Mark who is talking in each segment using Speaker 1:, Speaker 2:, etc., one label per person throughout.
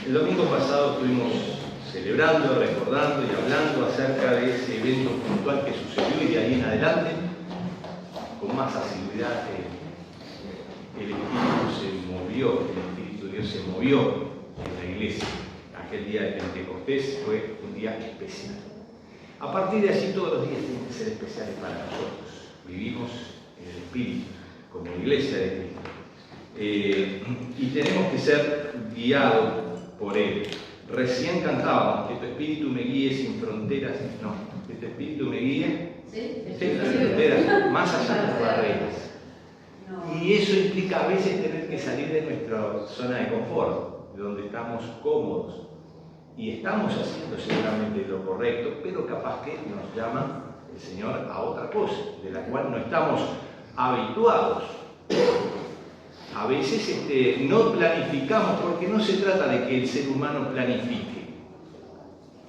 Speaker 1: El domingo pasado estuvimos celebrando, recordando y hablando acerca de ese evento puntual que sucedió, y de ahí en adelante, con más asiduidad, el Espíritu se movió, el Espíritu de Dios se movió en la iglesia. Aquel día de Pentecostés fue un día especial. A partir de allí todos los días tienen que ser especiales para nosotros. Vivimos en el Espíritu, como iglesia de Cristo. Y tenemos que ser guiados por Él. Recién cantábamos que tu Espíritu me guíe sin fronteras. No, que tu Espíritu me guíe sin fronteras, más allá de las barreras. Y eso implica a veces tener que salir de nuestra zona de confort, de donde estamos cómodos. Y estamos haciendo seguramente lo correcto, pero capaz que nos llama el Señor a otra cosa, de la cual no estamos habituados. A veces no planificamos, porque no se trata de que el ser humano planifique.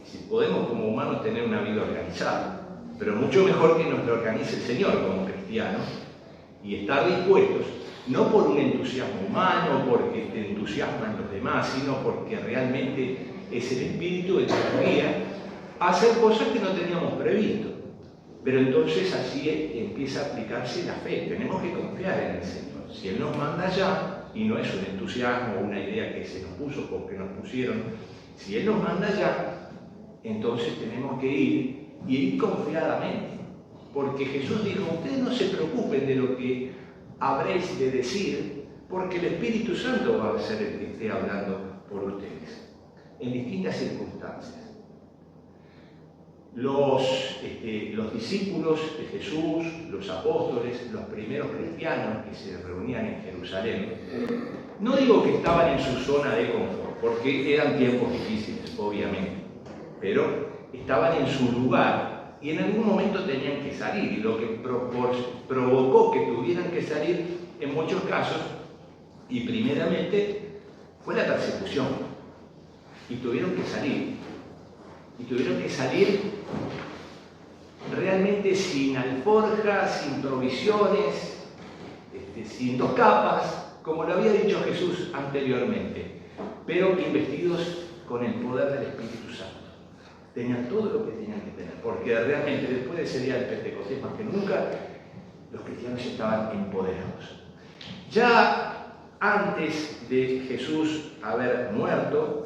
Speaker 1: Si podemos como humanos tener una vida organizada, pero mucho mejor que nos lo organice el Señor como cristianos, y estar dispuestos, no por un entusiasmo humano, porque te entusiasman los demás, sino porque realmente es el Espíritu el que nos guía a hacer cosas que no teníamos previsto. Pero entonces así empieza a aplicarse la fe. Tenemos que confiar en el Señor. Si Él nos manda allá, y no es un entusiasmo o una idea que se nos puso porque nos pusieron, si Él nos manda allá, entonces tenemos que ir, y ir confiadamente. Porque Jesús dijo, ustedes no se preocupen de lo que habréis de decir, porque el Espíritu Santo va a ser el que esté hablando por ustedes, en distintas circunstancias. Los discípulos de Jesús, los apóstoles, los primeros cristianos que se reunían en Jerusalén, no digo que estaban en su zona de confort, porque eran tiempos difíciles, obviamente, pero estaban en su lugar y en algún momento tenían que salir, y lo que provocó que tuvieran que salir en muchos casos, y primeramente, fue la persecución, y tuvieron que salir. Y tuvieron que salir realmente sin alforja, sin provisiones, sin dos capas, como lo había dicho Jesús anteriormente, pero investidos con el poder del Espíritu Santo. Tenían todo lo que tenían que tener, porque realmente después de ese día del Pentecostés, más que nunca, los cristianos estaban empoderados. Ya antes de Jesús haber muerto,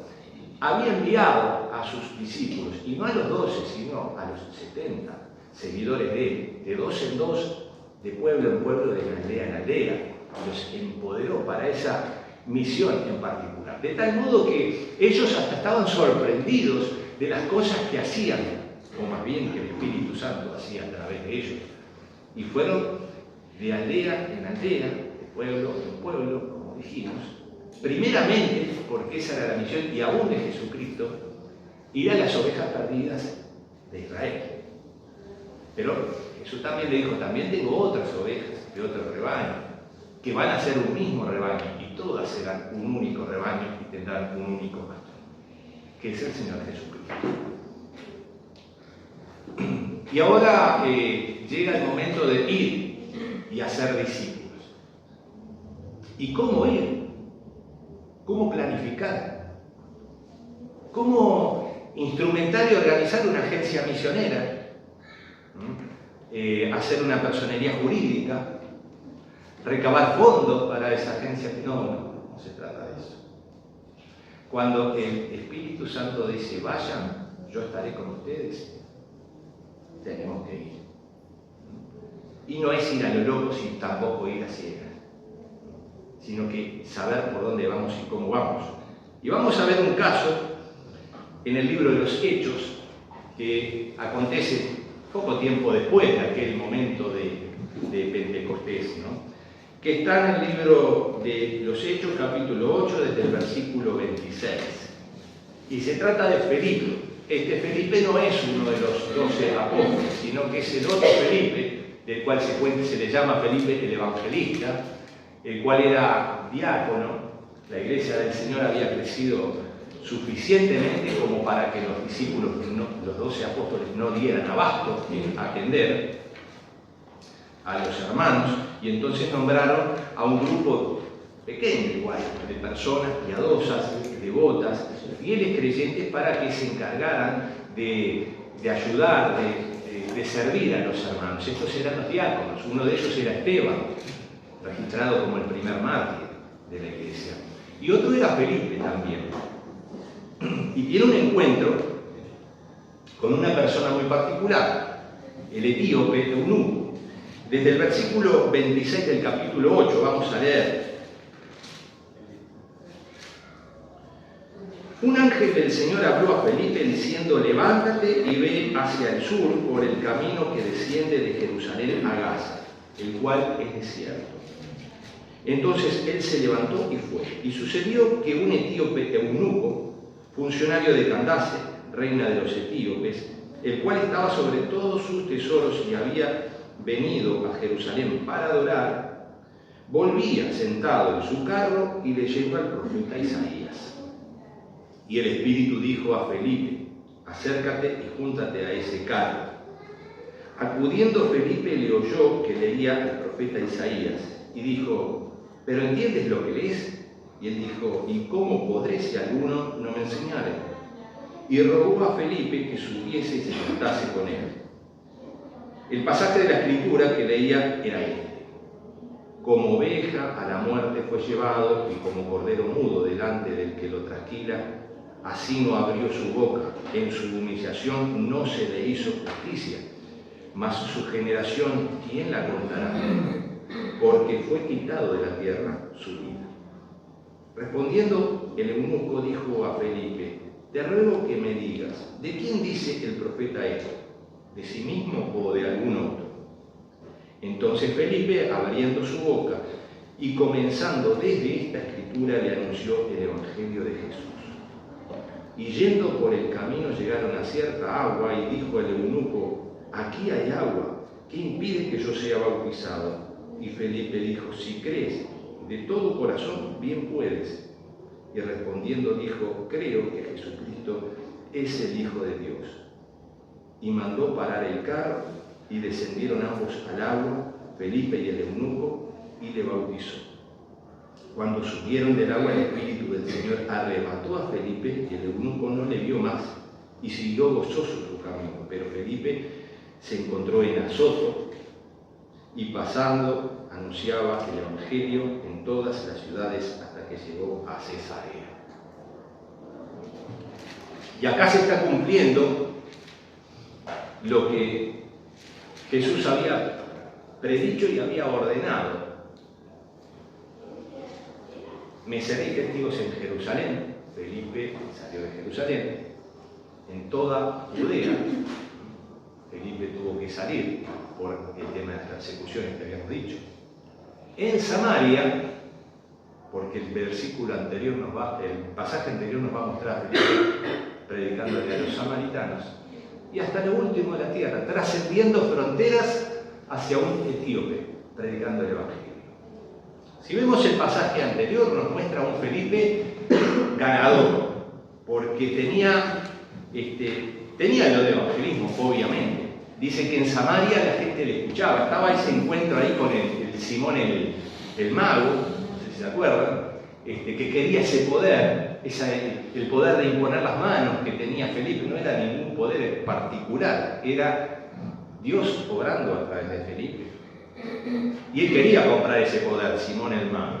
Speaker 1: había enviado a sus discípulos, y no a los 12, sino a los 70 seguidores de él, de dos en dos, de pueblo en pueblo, de aldea en aldea. Los empoderó para esa misión en particular. De tal modo que ellos hasta estaban sorprendidos de las cosas que hacían, o más bien que el Espíritu Santo hacía a través de ellos. Y fueron de aldea en aldea, de pueblo en pueblo, como dijimos, primeramente, porque esa era la misión y aún de Jesucristo, ir a las ovejas perdidas de Israel. Pero Jesús también le dijo, también tengo otras ovejas de otro rebaño, que van a ser un mismo rebaño, y todas serán un único rebaño y tendrán un único pastor, que es el Señor Jesucristo. Y ahora llega el momento de ir y hacer discípulos. ¿Y cómo ir? ¿Cómo planificar? ¿Cómo instrumentar y organizar una agencia misionera? Hacer una personería jurídica, recabar fondos para esa agencia. No se trata de eso. Cuando el Espíritu Santo dice, vayan, yo estaré con ustedes, tenemos que ir. Y no es ir a lo loco, sino tampoco ir a ciegas, sino que saber por dónde vamos y cómo vamos. Y vamos a ver un caso en el libro de los Hechos, que acontece poco tiempo después de aquel momento de Pentecostés, ¿no? Que está en el libro de los Hechos, capítulo 8, desde el versículo 26. Y se trata de Felipe. Felipe no es uno de los 12 apóstoles, sino que es el otro Felipe, del cual se le llama Felipe el Evangelista, el cual era diácono. La iglesia del Señor había crecido suficientemente como para que los discípulos, los 12 apóstoles, no dieran abasto en atender a los hermanos, y entonces nombraron a un grupo pequeño igual, de personas piadosas, devotas, fieles creyentes para que se encargaran de ayudar, de servir a los hermanos. Estos eran los diáconos, uno de ellos era Esteban, registrado como el primer mártir de la iglesia. Y otro era Felipe también. Y tiene un encuentro con una persona muy particular, el etíope eunuco. Desde el versículo 26 del capítulo 8 vamos a leer. Un ángel del Señor habló a Felipe diciendo: levántate y ve hacia el sur por el camino que desciende de Jerusalén a Gaza, el cual es desierto. Entonces él se levantó y fue. Y sucedió que un etíope eunuco, funcionario de Candace, reina de los etíopes, el cual estaba sobre todos sus tesoros y había venido a Jerusalén para adorar, volvía sentado en su carro y leyendo al profeta Isaías. Y el Espíritu dijo a Felipe: acércate y júntate a ese carro. Acudiendo Felipe le oyó que leía el profeta Isaías y dijo: ¿pero entiendes lo que lees? Y él dijo: ¿y cómo podré si alguno no me enseñare? Y rogó a Felipe que subiese y se sentase con él. El pasaje de la Escritura que leía era este: como oveja a la muerte fue llevado, y como cordero mudo delante del que lo trasquila, así no abrió su boca. En su humillación no se le hizo justicia. Mas su generación, ¿quién la contará? Porque fue quitado de la tierra su vida. Respondiendo, el eunuco dijo a Felipe: te ruego que me digas, ¿de quién dice el profeta esto? ¿De sí mismo o de algún otro? Entonces Felipe, abriendo su boca y comenzando desde esta escritura, le anunció el Evangelio de Jesús. Y yendo por el camino llegaron a cierta agua, y dijo el eunuco: aquí hay agua, ¿qué impide que yo sea bautizado? Y Felipe dijo: si crees de todo corazón, bien puedes. Y respondiendo dijo: creo que Jesucristo es el Hijo de Dios. Y mandó parar el carro, y descendieron ambos al agua, Felipe y el eunuco, y le bautizó. Cuando subieron del agua, el Espíritu del Señor arrebató a Felipe, y el eunuco no le vio más, y siguió gozoso su camino. Pero Felipe se encontró en Azoto, y pasando anunciaba el Evangelio en todas las ciudades hasta que llegó a Cesarea. Y acá se está cumpliendo lo que Jesús había predicho y había ordenado. Me seréis testigos en Jerusalén. Felipe salió de Jerusalén, en toda Judea. Felipe tuvo que salir por el tema de las persecuciones que habíamos dicho. En Samaria, porque el pasaje anterior nos va a mostrar a Felipe predicándole a los samaritanos, y hasta lo último de la tierra, trascendiendo fronteras hacia un etíope, predicando el Evangelio. Si vemos el pasaje anterior, nos muestra a un Felipe ganador, porque tenía lo de evangelismo, obviamente. Dice que en Samaria la gente le escuchaba. Estaba ese encuentro ahí con el Simón el mago, no sé si se acuerdan, que quería ese poder, el poder de imponer las manos que tenía Felipe. No era ningún poder particular, era Dios obrando a través de Felipe. Y él quería comprar ese poder, Simón el mago.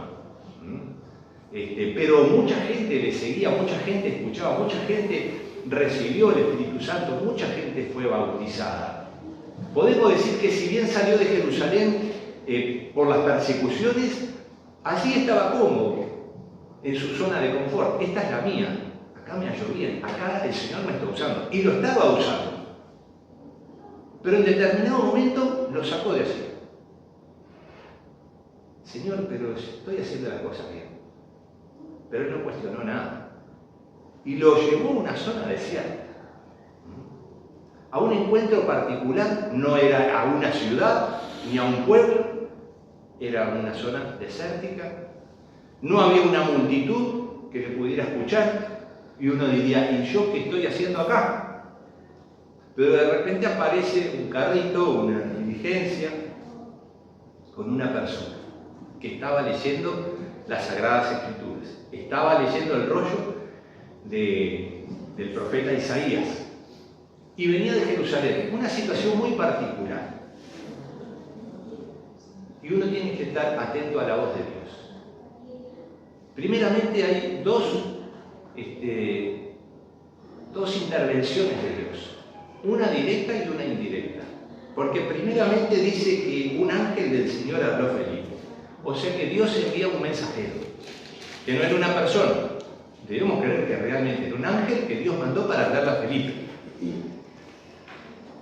Speaker 1: Pero mucha gente le seguía, mucha gente escuchaba, mucha gente recibió el Espíritu Santo, mucha gente fue bautizada. Podemos decir que si bien salió de Jerusalén por las persecuciones, allí estaba cómodo, en su zona de confort. Esta es la mía, acá me hallo bien, acá el Señor me está usando, y lo estaba usando. Pero en determinado momento lo sacó de allí. Señor, pero estoy haciendo las cosas bien. Pero él no cuestionó nada. Y lo llevó a una zona desierta. A un encuentro particular, no era a una ciudad ni a un pueblo, era una zona desértica. No había una multitud que le pudiera escuchar, y uno diría: ¿y yo qué estoy haciendo acá? Pero de repente aparece un carrito, una diligencia, con una persona que estaba leyendo las Sagradas Escrituras. Estaba leyendo el rollo del profeta Isaías y venía de Jerusalén, una situación muy particular. Y uno tiene que estar atento a la voz de Dios. Primeramente hay dos intervenciones de Dios, una directa y una indirecta. Porque primeramente dice que un ángel del Señor habló a Felipe. O sea que Dios envía un mensajero, que no era una persona. Debemos creer que realmente era un ángel que Dios mandó para hablarle a Felipe.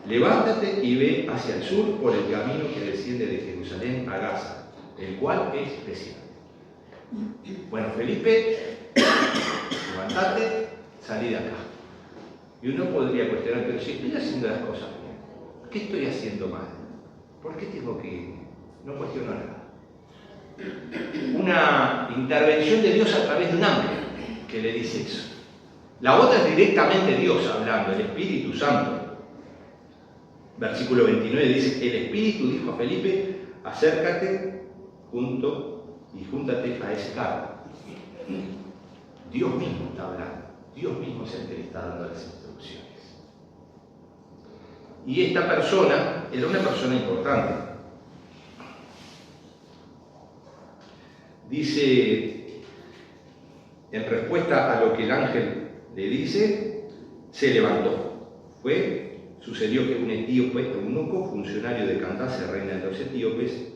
Speaker 1: Levántate y ve hacia el sur por el camino que desciende de Jerusalén a Gaza, el cual es desierto. Bueno, Felipe, levántate, salí de acá. Y uno podría cuestionar, pero si estoy haciendo las cosas bien, ¿qué estoy haciendo mal? ¿Por qué tengo que ir? No cuestiono nada. Una intervención de Dios a través de un ángel que le dice eso. La otra es directamente Dios hablando, el Espíritu Santo. Versículo 29 dice, el Espíritu dijo a Felipe, acércate y júntate a ese carro. Dios mismo está hablando, Dios mismo es el que le está dando las instrucciones. Y esta persona era una persona importante. Dice, en respuesta a lo que el ángel le dice, se levantó. Sucedió que un etíope, eunuco, funcionario de Candace, reina de los etíopes,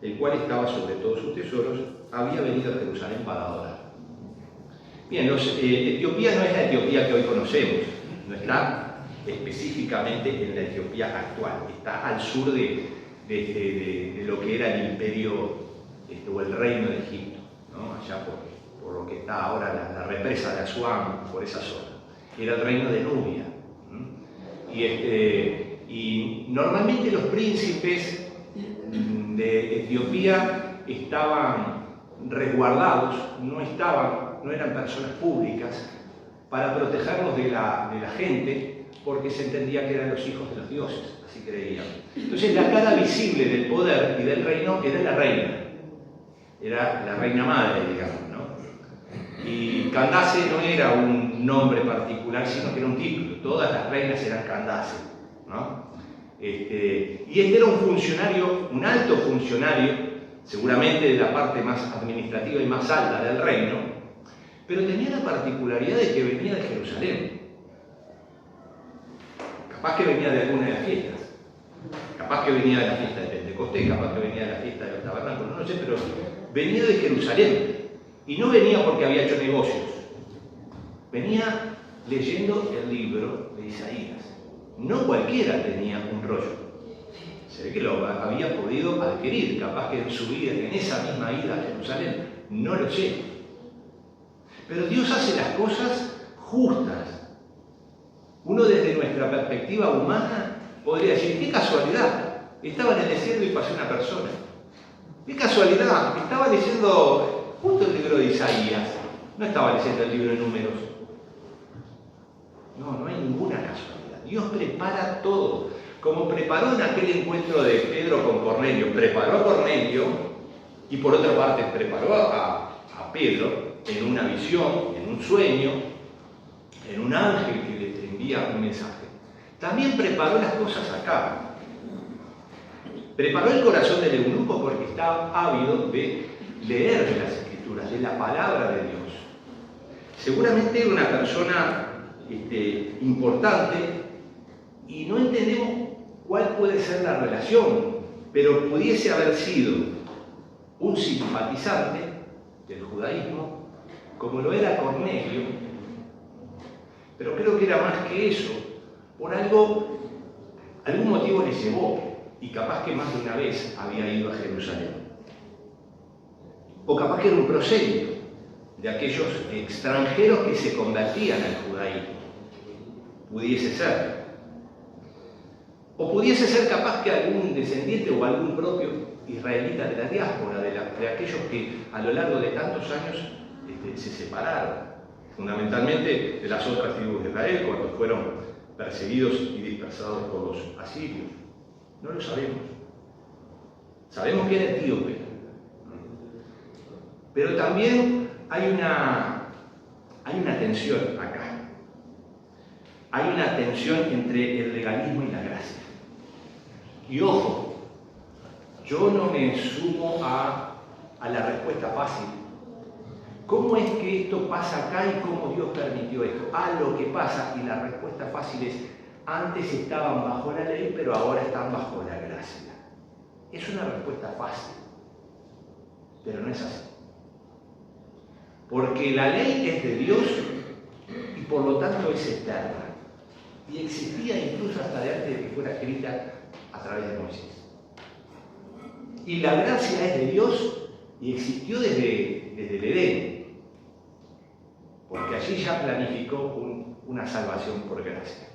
Speaker 1: el cual estaba sobre todos sus tesoros, había venido a Jerusalén para adorar. Bien, Etiopía no es la Etiopía que hoy conocemos, no está específicamente en la Etiopía actual, está al sur de lo que era el imperio o el reino de Egipto, ¿no? Allá por lo que está ahora la represa de Asuán, por esa zona. Era el reino de Nubia. Y normalmente los príncipes de Etiopía estaban resguardados, no eran personas públicas, para protegernos de la gente, porque se entendía que eran los hijos de los dioses, así creían. Entonces la cara visible del poder y del reino era la reina madre, digamos, ¿no? Y Candace no era un nombre particular, sino que era un título. Todas las reinas eran Candace, ¿no? Y este era un funcionario, un alto funcionario, seguramente de la parte más administrativa y más alta del reino, pero tenía la particularidad de que venía de Jerusalén. Capaz que venía de alguna de las fiestas, capaz que venía de la fiesta de Pentecostés, capaz que venía de la fiesta de los tabernáculos, no sé, pero venía de Jerusalén. Y no venía porque había hecho negocios, venía leyendo el libro de Isaías. No cualquiera tenía un rollo. Se ve que lo había podido adquirir, capaz que en su vida, en esa misma ida a Jerusalén, no lo sé. Pero Dios hace las cosas justas. Uno desde nuestra perspectiva humana podría decir, qué casualidad, estaba en el desierto y pasó una persona. Qué casualidad, estaba leyendo justo el libro de Isaías, no estaba leyendo el libro de Números. No hay ninguna casualidad. Dios prepara todo. Como preparó en aquel encuentro de Pedro con Cornelio, preparó a Cornelio y por otra parte preparó a Pedro en una visión, en un sueño, en un ángel que le envía un mensaje. También preparó las cosas acá. Preparó el corazón del eunuco porque estaba ávido de leer las Escrituras, de la palabra de Dios. Seguramente era una persona importante y no entendemos cuál puede ser la relación, pero pudiese haber sido un simpatizante del judaísmo, como lo era Cornelio, pero creo que era más que eso. Por algún motivo le llevó, y capaz que más de una vez había ido a Jerusalén. O capaz que era un prosélito de aquellos extranjeros que se convertían al judaísmo. Pudiese ser. O pudiese ser capaz que algún descendiente o algún propio israelita de la diáspora, de aquellos que a lo largo de tantos años se separaron, fundamentalmente de las otras tribus de Israel, cuando fueron perseguidos y dispersados por los asirios. No lo sabemos. Sabemos que era etíope. Pero también hay una tensión acá. Hay una tensión entre el legalismo y la gracia. Y ojo, yo no me sumo a la respuesta fácil. ¿Cómo es que esto pasa acá y cómo Dios permitió esto? Lo que pasa, y la respuesta fácil es, antes estaban bajo la ley, pero ahora están bajo la gracia. Es una respuesta fácil, pero no es así. Porque la ley es de Dios y por lo tanto es eterna. Y existía incluso hasta de antes de que fuera escrita a través de Moisés. Y la gracia es de Dios y existió desde el Edén. Porque allí ya planificó una salvación por gracia.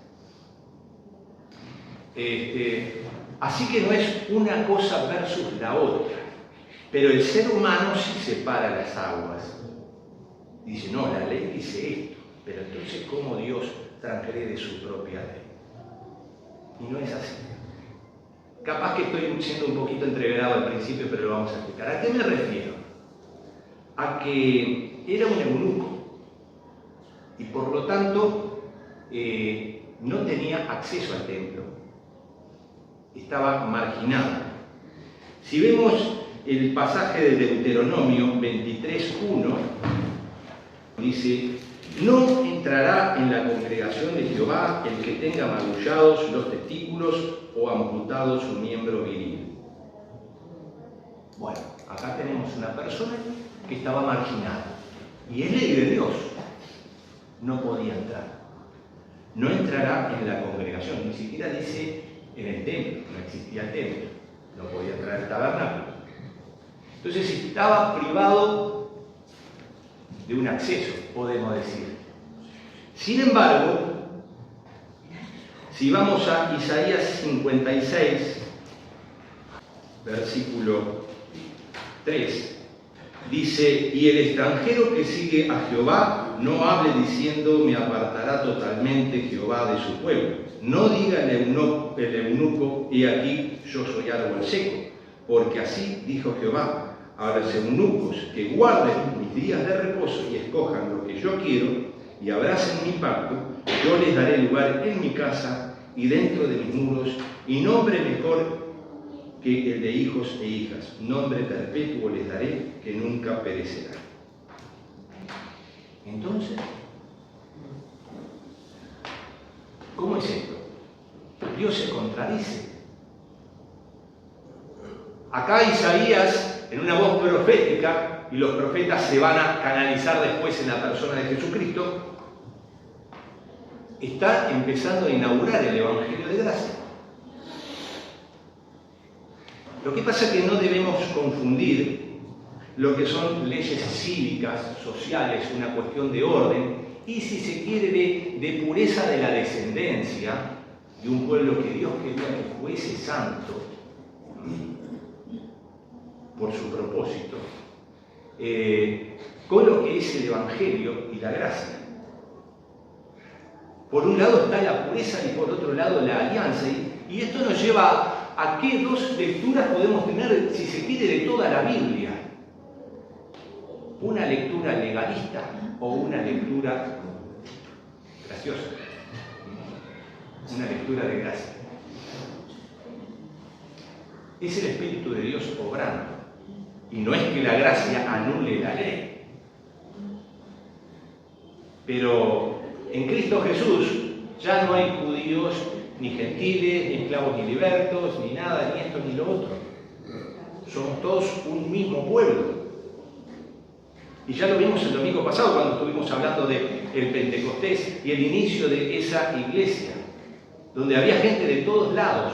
Speaker 1: Así que no es una cosa versus la otra. Pero el ser humano sí separa las aguas. Dice, no, la ley dice esto. Pero entonces, ¿cómo Dios transgrede su propia ley? Y no es así. Capaz que estoy siendo un poquito entreverado al principio, pero lo vamos a explicar. ¿A qué me refiero? A que era un eunuco y por lo tanto no tenía acceso al templo. Estaba marginado. Si vemos el pasaje de Deuteronomio 23:1, dice: no entrará en la congregación de Jehová el que tenga magullados los testículos o amputado su miembro viril. Bueno, acá tenemos una persona que estaba marginada. Y es ley de Dios. No podía entrar. No entrará en la congregación. Ni siquiera dice en el templo. No existía el templo. No podía entrar al tabernáculo. Entonces estaba privado de un acceso, podemos decir. Sin embargo, si vamos a Isaías 56, versículo 3, dice: y el extranjero que sigue a Jehová no hable diciendo: me apartará totalmente Jehová de su pueblo. No diga el eunuco: he aquí, yo soy árbol seco, porque así dijo Jehová: a los eunucos que guarden mis días de reposo y escojan lo que yo quiero y abracen mi pacto, yo les daré lugar en mi casa y dentro de mis muros, y nombre mejor que el de hijos e hijas, nombre perpetuo les daré que nunca perecerá. Entonces, ¿cómo es esto? Dios se contradice. Acá Isaías, en una voz profética, y los profetas se van a canalizar después en la persona de Jesucristo, está empezando a inaugurar el Evangelio de gracia. Lo que pasa es que no debemos confundir lo que son leyes cívicas, sociales, una cuestión de orden, y si se quiere de pureza de la descendencia de un pueblo que Dios quería que fuese santo por su propósito, con lo que es el Evangelio y la gracia. Por un lado está la pureza y por otro lado la alianza, y esto nos lleva a qué dos lecturas podemos tener, si se quiere, de toda la Biblia. Una lectura legalista o una lectura graciosa, una lectura de gracia. Es el Espíritu de Dios obrando, y no es que la gracia anule la ley, pero en Cristo Jesús ya no hay judíos ni gentiles, ni esclavos ni libertos, ni nada, ni esto ni lo otro. Somos todos un mismo pueblo. Y ya lo vimos el domingo pasado cuando estuvimos hablando del Pentecostés y el inicio de esa iglesia, donde había gente de todos lados.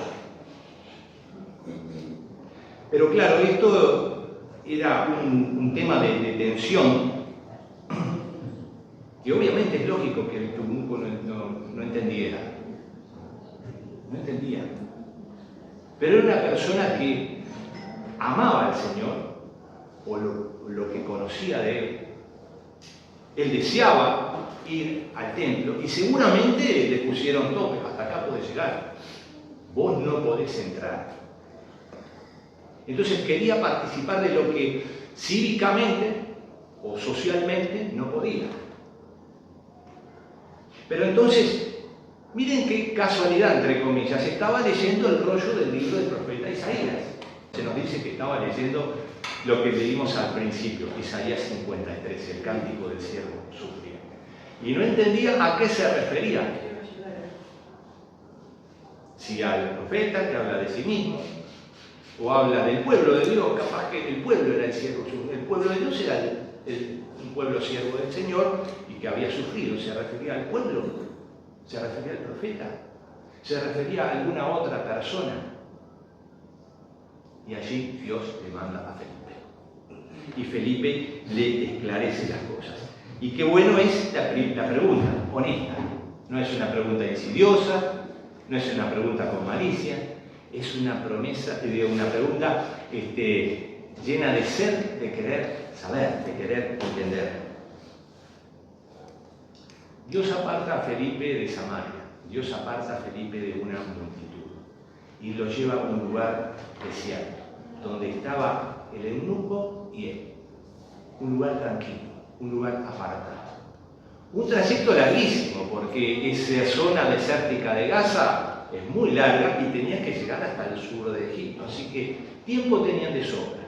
Speaker 1: Pero claro, esto era un tema de tensión, que obviamente es lógico que el eunuco no entendiera. No entendía. Pero era una persona que amaba al Señor, o lo que conocía de Él. Él deseaba ir al templo y seguramente le pusieron tope: hasta acá podés llegar, vos no podés entrar. Entonces quería participar de lo que cívicamente o socialmente no podía. Pero entonces, miren qué casualidad, entre comillas, estaba leyendo el rollo del libro del profeta Isaías. Se nos dice que estaba leyendo lo que leímos al principio, Isaías 53, el cántico del siervo sufriente. Y no entendía a qué se refería. Si al profeta que habla de sí mismo, o habla del pueblo de Dios, capaz que el pueblo era el siervo sufriente. El pueblo de Dios era un pueblo siervo del Señor y que había sufrido. ¿Se refería al pueblo? ¿Se refería al profeta? ¿Se refería a alguna otra persona? Y allí Dios le manda a Felipe. Y Felipe le esclarece las cosas. Y qué bueno es la pregunta, honesta. No es una pregunta insidiosa, no es una pregunta con malicia, es una promesa, una pregunta llena de ser, de querer saber, de querer entender. Dios aparta a Felipe de Samaria, Dios aparta a Felipe de una multitud y lo lleva a un lugar desierto, donde estaba el eunuco y él. Un lugar tranquilo, un lugar apartado. Un trayecto larguísimo, porque esa zona desértica de Gaza es muy larga y tenían que llegar hasta el sur de Egipto, así que tiempo tenían de sobra.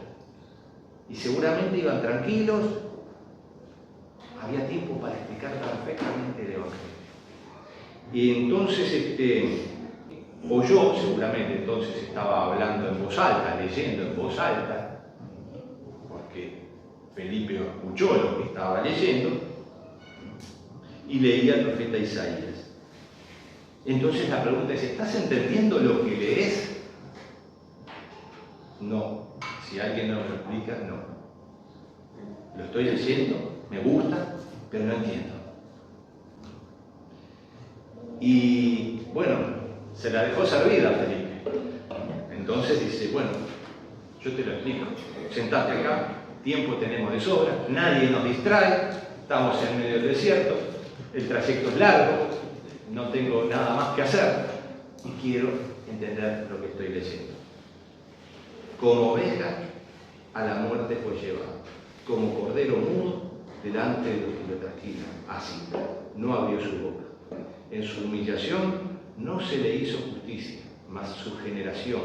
Speaker 1: Y seguramente iban tranquilos, había tiempo para explicar perfectamente el Evangelio. Y entonces, oyó, seguramente entonces estaba hablando en voz alta, leyendo en voz alta, porque Felipe escuchó lo que estaba leyendo, y leía el profeta Isaías. Entonces la pregunta es, ¿estás entendiendo lo que lees? No. Si alguien no me lo explica, no. Lo estoy leyendo, me gusta, pero no entiendo. Y bueno, se la dejó servida a Felipe. Entonces dice, bueno, yo te lo explico. Sentate acá, tiempo tenemos de sobra, nadie nos distrae, estamos en medio del desierto, el trayecto es largo, no tengo nada más que hacer y quiero entender lo que estoy leyendo. Como oveja a la muerte fue llevado, como cordero mudo delante de los que lo trasquilan. Así, no abrió su boca. En su humillación no se le hizo justicia, mas su generación,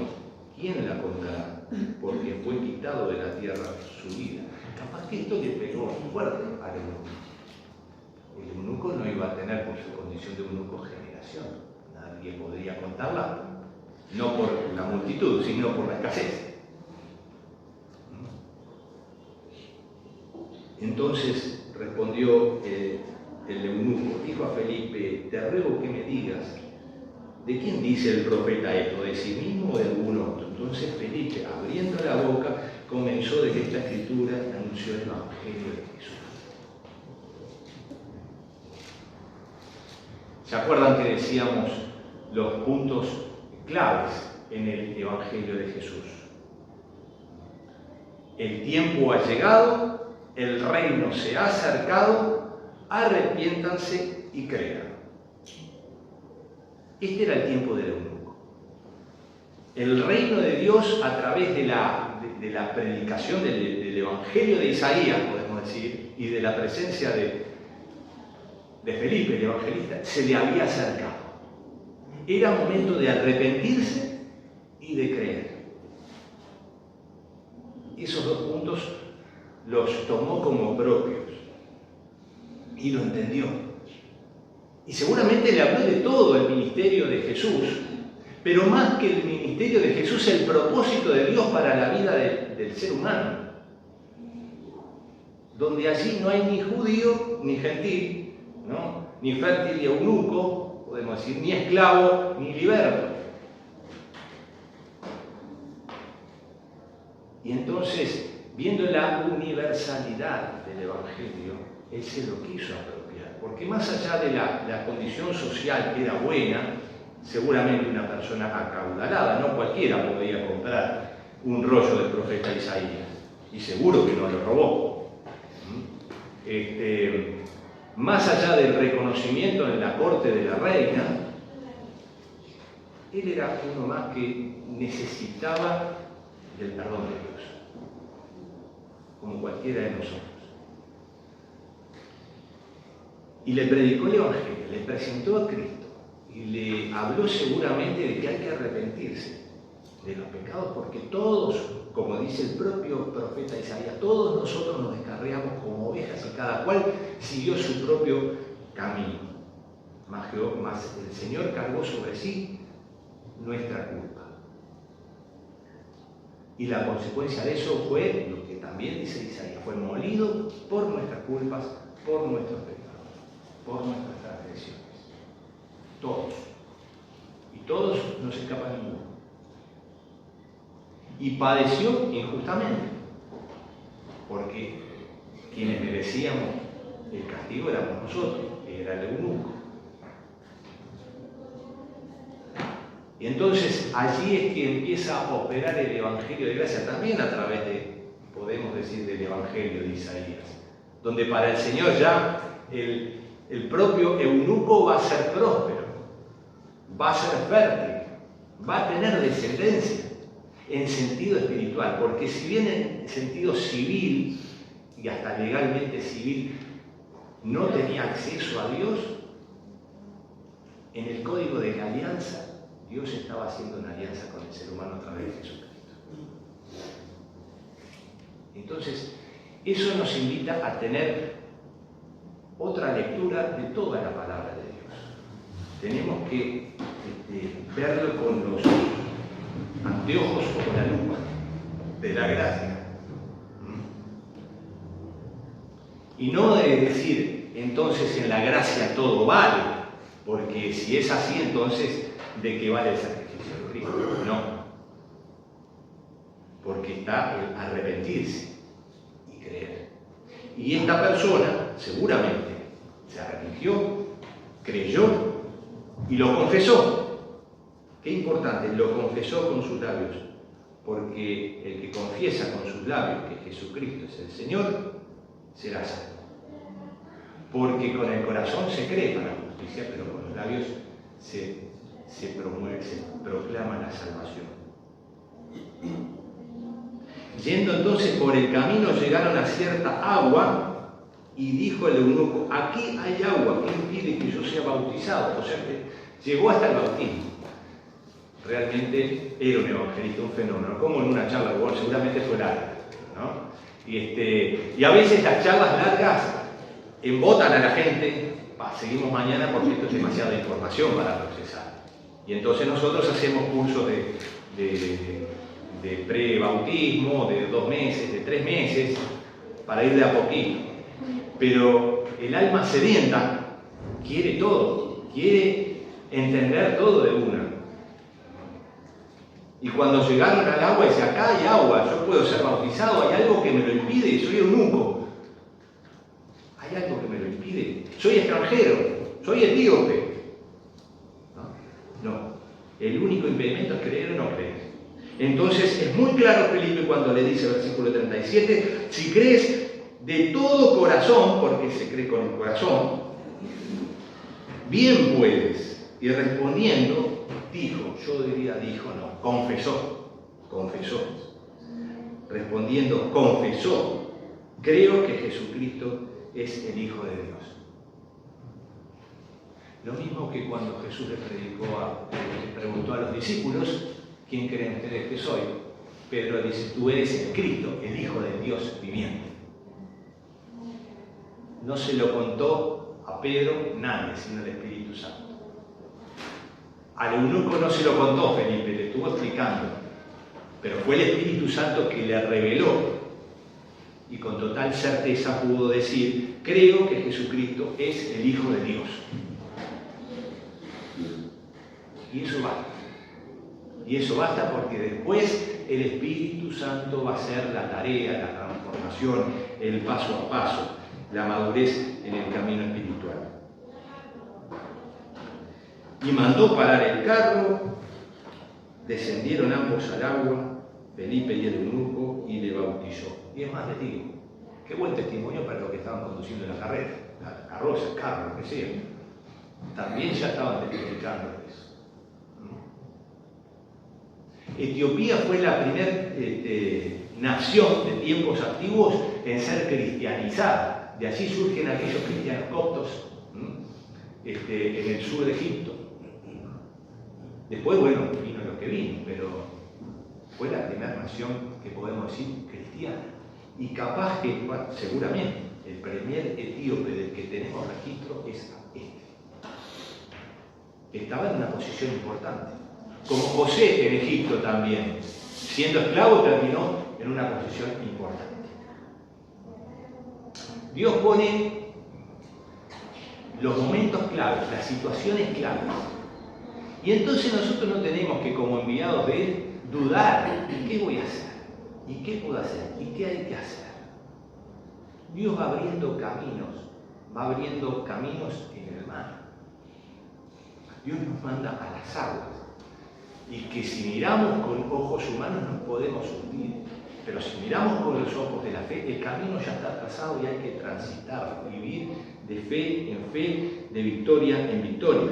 Speaker 1: ¿quién la contará? Porque fue quitado de la tierra su vida. Capaz que esto le pegó fuerte al eunuco. El eunuco no iba a tener, por su condición de eunuco, generación. Nadie podría contarla, no por la multitud, sino por la escasez. Entonces respondió el eunuco, dijo a Felipe, te ruego que me digas, ¿de quién dice el profeta esto? ¿De sí mismo o de algún otro? Entonces Felipe, abriendo la boca, comenzó de esta escritura anunció el Evangelio de Jesús. ¿Se acuerdan que decíamos los puntos claves en el Evangelio de Jesús? El tiempo ha llegado, el reino se ha acercado, arrepiéntanse y crean. Este era el tiempo del eunuco. El reino de Dios a través de la predicación del Evangelio de Isaías, podemos decir, y de la presencia de Felipe, el evangelista, se le había acercado. Era momento de arrepentirse y de creer. Esos dos puntos los tomó como propios y lo entendió. Y seguramente le habló de todo el ministerio de Jesús, pero más que el ministerio de Jesús, el propósito de Dios para la vida del ser humano, donde allí no hay ni judío ni gentil, ¿no? Ni fértil ni eunuco, podemos decir, ni esclavo ni liberto. Y entonces, viendo la universalidad del Evangelio, él se lo quiso apropiar, porque más allá de la condición social que era buena, seguramente una persona acaudalada, no cualquiera podía comprar un rollo del profeta Isaías, y seguro que no lo robó. Más allá del reconocimiento en la corte de la reina, él era uno más que necesitaba del perdón de Dios, como cualquiera de nosotros. y le predicó el Evangelio, le presentó a Cristo y le habló seguramente de que hay que arrepentirse de los pecados, porque todos, como dice el propio profeta Isaías, todos nosotros nos descarriamos como ovejas y cada cual siguió su propio camino. Mas el Señor cargó sobre sí nuestra culpa. Y la consecuencia de eso fue lo que también dice Isaías, fue molido por nuestras culpas, por nuestros pecados, por nuestras transgresiones. Todos. Y todos no se escapa ninguno. Y padeció injustamente, porque quienes merecíamos el castigo éramos nosotros, era el eunuco. Y entonces allí es que empieza a operar el Evangelio de gracia, también a través de, podemos decir, del Evangelio de Isaías, donde para el Señor ya el propio eunuco va a ser próspero, va a ser fértil, va a tener descendencia en sentido espiritual, porque si bien en sentido civil y hasta legalmente civil no tenía acceso a Dios, en el código de la alianza Dios estaba haciendo una alianza con el ser humano a través de Jesucristo. Entonces, eso nos invita a tener otra lectura de toda la palabra de Dios. Tenemos que verlo con los anteojos o con la lupa de la gracia. Y no de decir, entonces en la gracia todo vale, porque si es así, entonces ¿de qué vale el sacrificio de Cristo? No. Porque está el arrepentirse y creer. Y esta persona seguramente se arrepintió, creyó y lo confesó. Qué importante, lo confesó con sus labios. Porque el que confiesa con sus labios que Jesucristo es el Señor, será salvo. Porque con el corazón se cree para la justicia, pero con los labios se proclama la salvación. Yendo entonces por el camino llegaron a cierta agua y dijo el eunuco, aquí hay agua, ¿qué impide que yo sea bautizado? O sea que llegó hasta el bautismo. Realmente era un evangelista, un fenómeno, como en una charla, bueno, seguramente fue larga, ¿no? Y a veces las charlas largas embotan a la gente, seguimos mañana porque esto es demasiada información para procesar. Y entonces nosotros hacemos cursos de pre-bautismo, de 2 meses, de 3 meses, para ir de a poquito. Pero el alma sedienta quiere todo, quiere entender todo de una. Y cuando llegaron al agua, dice, acá hay agua, yo puedo ser bautizado, hay algo que me lo impide, soy eunuco. Hay algo que me lo impide, soy extranjero, soy etíope. No, el único impedimento es creer o no creer. Entonces es muy claro Felipe cuando le dice, versículo 37, si crees de todo corazón, porque se cree con el corazón, bien puedes. Y respondiendo, dijo, yo diría dijo, no, confesó. Respondiendo, confesó, creo que Jesucristo es el Hijo de Dios. Lo mismo que cuando Jesús le preguntó a los discípulos, ¿quién creen ustedes que soy? Pedro dice, tú eres el Cristo, el Hijo de Dios viviente. No se lo contó a Pedro nadie, sino el Espíritu Santo. Al eunuco no se lo contó Felipe, le estuvo explicando, pero fue el Espíritu Santo que le reveló y con total certeza pudo decir, creo que Jesucristo es el Hijo de Dios. Y eso basta. Y eso basta porque después el Espíritu Santo va a hacer la tarea, la transformación, el paso a paso, la madurez en el camino espiritual. Y mandó parar el carro, descendieron ambos al agua, Felipe y el eunuco, y le bautizó. Y es más, les digo, qué buen testimonio para los que estaban conduciendo la carrera, la carroza, el carro, lo que sea. También ya estaban testificando eso. Etiopía fue la primera nación de tiempos antiguos en ser cristianizada. De allí surgen aquellos cristianos coptos en el sur de Egipto. Después, bueno, vino lo que vino, pero fue la primera nación que podemos decir cristiana. Y capaz que, bueno, seguramente, el primer etíope del que tenemos registro es este. Estaba en una posición importante. Como José en Egipto también, siendo esclavo, terminó en una posición importante. Dios pone los momentos claves, las situaciones claves. Y entonces nosotros no tenemos que, como enviados de Él, dudar. ¿Y qué voy a hacer? ¿Y qué puedo hacer? ¿Y qué hay que hacer? Dios va abriendo caminos en el mar. Dios nos manda a las aguas. Y que si miramos con ojos humanos nos podemos hundir. Pero si miramos con los ojos de la fe, el camino ya está trazado y hay que transitarlo, vivir de fe en fe, de victoria en victoria.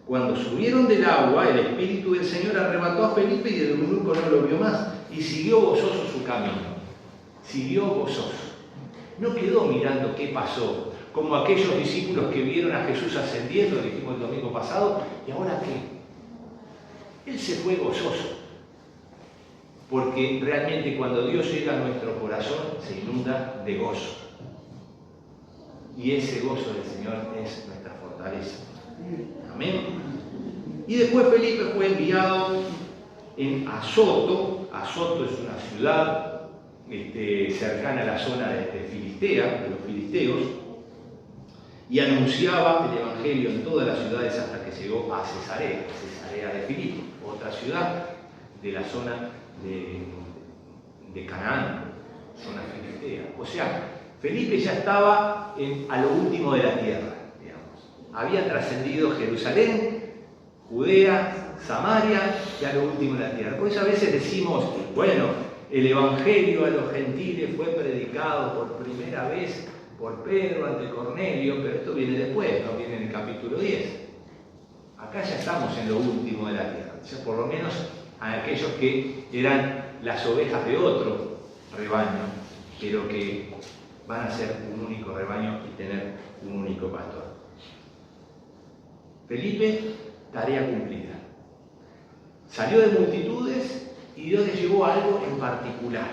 Speaker 1: Cuando subieron del agua, el Espíritu del Señor arrebató a Felipe y el eunuco no lo vio más y siguió gozoso su camino. Siguió gozoso. No quedó mirando qué pasó, como aquellos discípulos que vieron a Jesús ascendiendo, dijimos el domingo pasado, ¿y ahora qué? Él se fue gozoso. Porque realmente cuando Dios llega a nuestro corazón se inunda de gozo. Y ese gozo del Señor es nuestra fortaleza. Amén. Y después Felipe fue enviado en Azoto. Azoto es una ciudad cercana a la zona de Filistea, de los filisteos, y anunciaba el Evangelio en todas las ciudades hasta que llegó a Cesarea, Cesarea de Filipo, otra ciudad de la zona de Canaán, zona filistea. O sea, Felipe ya estaba a lo último de la tierra, digamos. Había trascendido Jerusalén, Judea, Samaria y a lo último de la tierra. Por eso a veces decimos, bueno, el Evangelio a los gentiles fue predicado por primera vez por Pedro ante Cornelio, pero esto viene después, no viene en el capítulo 10. Acá ya estamos en lo último de la tierra, o sea, por lo menos a aquellos que eran las ovejas de otro rebaño, pero que van a ser un único rebaño y tener un único pastor. Felipe, tarea cumplida. Salió de multitudes y Dios le llevó a algo en particular.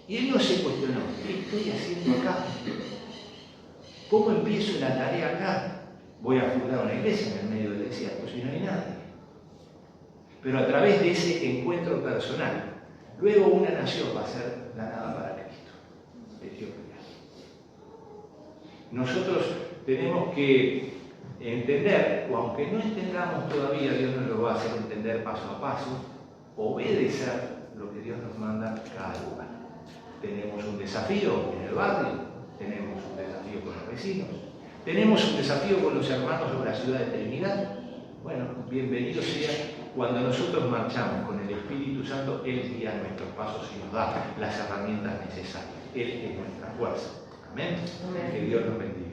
Speaker 1: Y él no se cuestionó, ¿qué estoy haciendo acá? ¿Cómo empiezo la tarea acá? Voy a fundar una iglesia en el medio del desierto, si no hay nadie. Pero a través de ese encuentro personal, luego una nación va a ser ganada para Cristo, Etiopía. Nosotros tenemos que entender, o aunque no entendamos todavía, Dios nos lo va a hacer entender paso a paso, obedecer lo que Dios nos manda cada lugar. Tenemos un desafío en el barrio, tenemos un desafío con los vecinos, tenemos un desafío con los hermanos de la ciudad de Trinidad. Bueno, bienvenido sea cuando nosotros marchamos con el Espíritu Santo, Él guía nuestros pasos y nos da las herramientas necesarias. Él es nuestra fuerza. Amén. Que Dios nos bendiga.